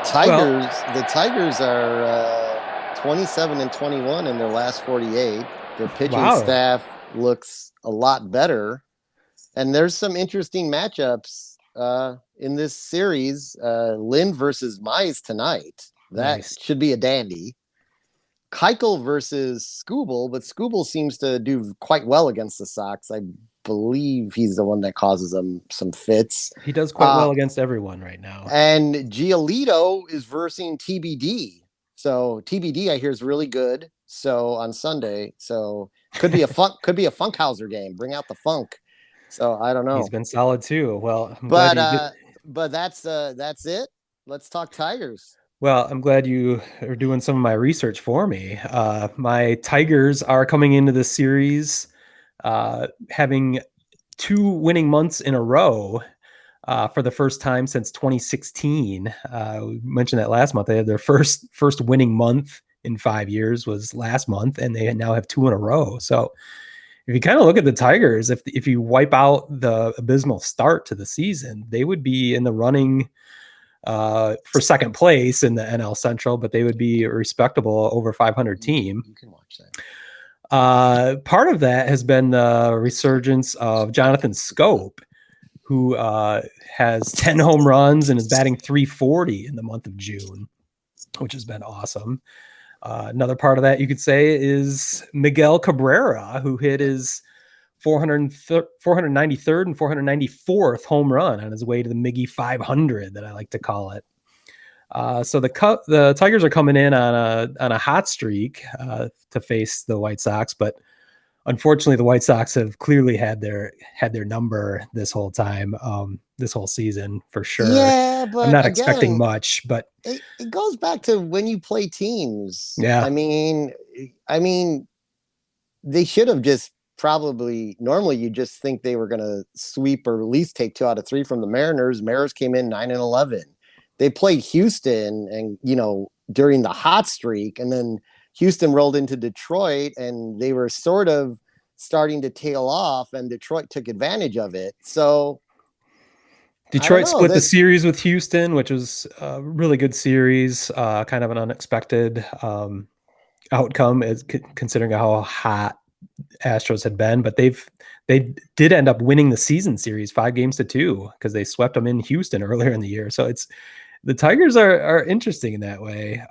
Well, The Tigers are 27-21 in their last 48. Their pitching wow. staff looks a lot better, and there's some interesting matchups in this series. Lynn versus Mize tonight. That Nice. should be a dandy. Keuchel versus Skubal, but Skubal seems to do quite well against the Sox. I believe he's the one that causes them some fits. He does quite Uh, well against everyone right now. and Giolito is versing TBD. So TBD I hear is really good. So on Sunday, so could be a Funkhauser game. Bring out the funk. So I don't He's know, been solid too. Well, I'm glad but you did. that's it. Let's talk Tigers. Well, I'm glad you are doing some of my research for me. My Tigers are coming into this series having two winning months in a row for the first time since 2016. We mentioned that last month. They had their first winning month in 5 years was last month, and they now have two in a row. So if you kind of look at the Tigers, if you wipe out the abysmal start to the season, they would be in the running for second place in the NL Central, but they would be a respectable over 500 team. You can watch that. Part of that has been the resurgence of Jonathan Scope, who has 10 home runs and is batting 340 in the month of June, which has been awesome. Another part of that you could say is Miguel Cabrera, who hit his 493rd and 494th home run on his way to the Miggy 500 that I like to call it. So the Tigers are coming in on a hot streak to face the White Sox, but unfortunately, the White Sox have clearly had their number this whole time, this whole season for sure. Yeah, I'm but not expecting again, much, but it goes back to when you play teams. yeah, I mean, they should have just probably normally you just think they were going to sweep or at least take 2 out of 3 from the Mariners. Mariners came in 9-11. They played Houston, and during the hot streak, and then Houston rolled into Detroit, and they were sort of starting to tail off, and Detroit took advantage of it. So I don't Detroit know split the that. series with Houston, which was a really good series, kind of an unexpected outcome as considering how hot Astros had been, but they did end up winning the season series 5-2 because they swept them in Houston earlier in the year. So it's the Tigers are interesting in that way.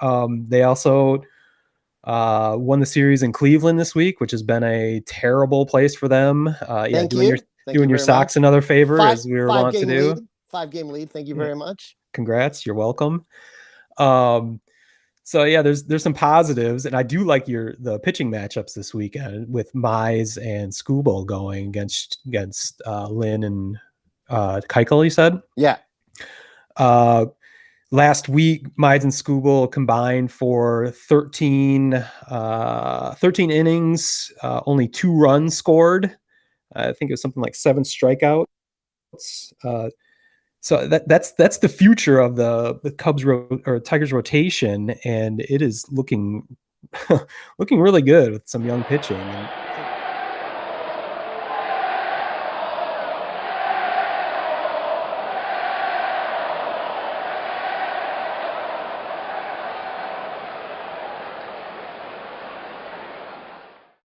They also won the series in Cleveland this week, which has been a terrible place for them. Yeah, Thank you doing your very Sox much. another favor Five as we were five wont to game do. lead. 5 game lead. Thank you Yeah, very much. congrats, you're welcome. Um, so yeah, there's some positives, and I do like the pitching matchups this weekend with Mize and Skubal going against Lynn and Keuchel. You said Yeah. uh, last week Mize and Skubal combined for 13 innings, only 2 runs scored. I think it was something like 7 strikeouts. Uh, so that's the future of the Cubs or Tigers rotation, and it is looking looking really good with some young pitching. And